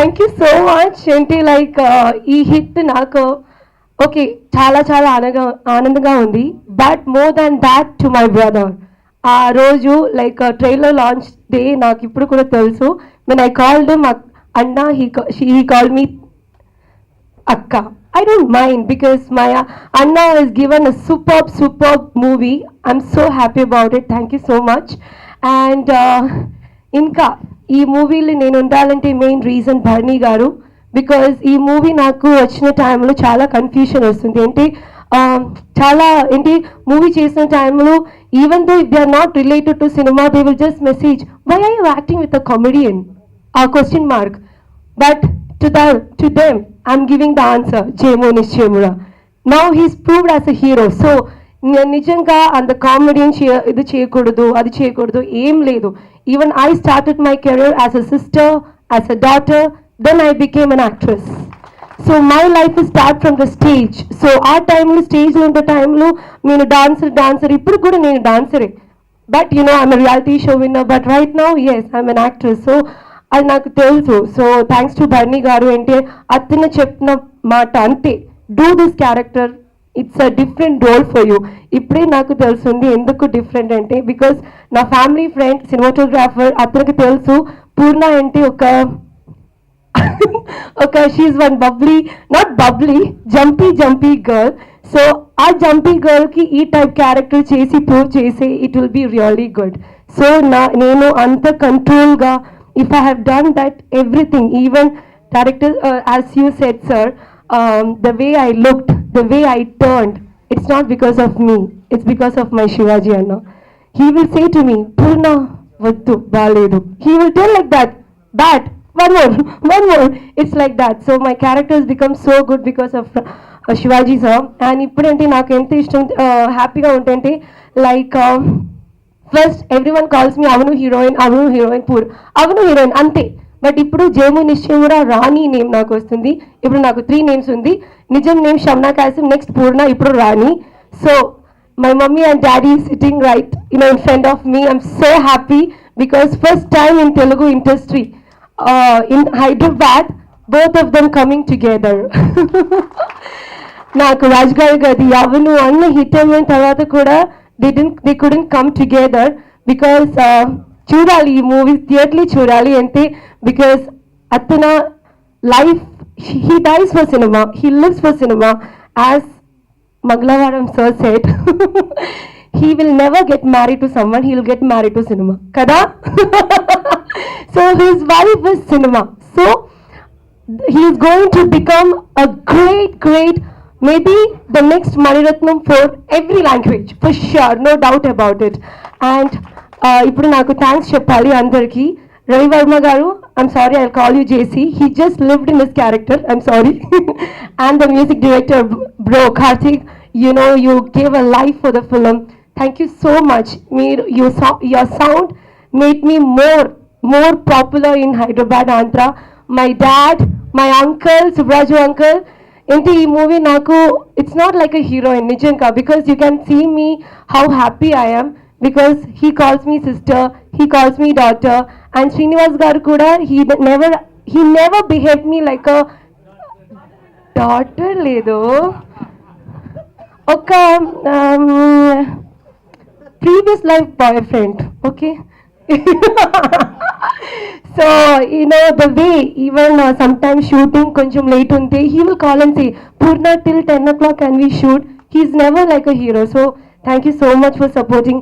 Thank you so much. ఏంటి like ఈ hit నాకు ఓకే చాలా చాలా ఆనందంగా ఉంది. But more than that to my brother. ఆ రోజు లైక్ ట్రైలర్ లాంచ్ డే నాకు ఇప్పుడు కూడా తెలుసు. వెన్ ఐ కాల్డ్ అన్నా హీ కాల్డ్ మీ అక్క. I don't mind because my Anna has given a superb movie. I'm so happy about it. Thank you so much. And ఇంకా ఈ మూవీలో నేను ఉండాలంటే main reason Bharani garu. Because ఈ మూవీ నాకు వచ్చిన టైంలో చాలా కన్ఫ్యూషన్ వస్తుంది. ఏంటి చాలా ఏంటి మూవీ చేసిన టైంలో even though they are not related to cinema they will just message why are you acting with a comedian uh question mark. But to them I'm giving the answer, Jemu Nishchemura. Now he's proved as a hero. So నిజంగా అంత comedian ఇది చేయకూడదు అది చేయకూడదు ఏం లేదు. Even I started my career as a sister, as a daughter, then I became an actress. So my life start from the stage. So ఆ టైంలో స్టేజ్లో ఉండే టైంలో నేను డాన్సర్ ఇప్పుడు కూడా నేను డాన్సరే. But I'm reality show winner. But right now as I'm an actress. So అది నాకు తెలుసు. So thanks to Bharani garu. అంటే అతను చెప్పిన మాట అంతే, do this character, it's a different role for you. ఇప్పుడే నాకు తెలుస్తుంది ఎందుకు డిఫరెంట్ అంటే బికాస్ నా ఫ్యామిలీ ఫ్రెండ్ సినిమాటోగ్రాఫర్ అతనికి తెలుసు పూర్ణ అంటే ఒక she one not bubbly jumpy girl. So ఆ జంపీ గర్ల్కి ఈ టైప్ క్యారెక్టర్ చేసి ప్రూవ్ చేసి it will be really good. So నేను అంత కంట్రోల్గా if I have done that everything, even director as you said sir, the way I looked, the way I turned, it's not because of me, it's because of my Shivaji Anna. He will say to me Purna vattu baledu, he will tell like that one more, it's like that. So my character has become so good because of Shivaji sir. And ippudante naaku enta ishtam happy ga untante like first everyone calls me అవను heroine అవను heroine అంతే. But ఇప్పుడు జేము నిశ్చయమురా రాణి name నాకు వస్తుంది. ఇప్పుడు నాకు 3 names ఉంది. నిజం నేమ్ షమ్నా కాసిం, నెక్స్ట్ పూర్ణ, ఇప్పుడు Rani. So my mummy and daddy sitting right in front of me. I'm so happy because first time in Telugu industry in Hyderabad both of them coming together. నాకు రాజ్ గారి గది అవను అన్ని హిట్ అయిన తర్వాత కూడా they couldn't come together because చూడాలి ఈ movie థియేటర్లీ చూడాలి అంతే. బికాస్ అతను life he dies for cinema, he lives for cinema. As Mangalavaram sir said he will never get married to someone, he will get married to cinema kada. So his wife is cinema. So he is going to become a great maybe the next Maniratnam for every language for sure, no doubt about it. And ఇప్పుడు నాకు thanks చెప్పాలి అందరికీ. రవి వర్మ గారు, I'm sorry I call you JC, he just lived in this character, I'm sorry. And the music director bro Karthik, you gave a life for the film. Thank you so much. Your sound made me more popular in Hyderabad, Andhra. My dad, my uncle, Subraju uncle, ఏంటి ఈ movie నాకు it's not like a heroine నిజంగా. Because you can see me how happy I am because he calls me sister, he calls me daughter. And Srinivas garu కూడా he never behave me like a daughter, లేదు ఒక previous life boyfriend. Okay. So the way even sometimes shooting koncham late unte he will call and say Purna till 10 o'clock can we shoot. He's never like a hero. So thank you so much for supporting.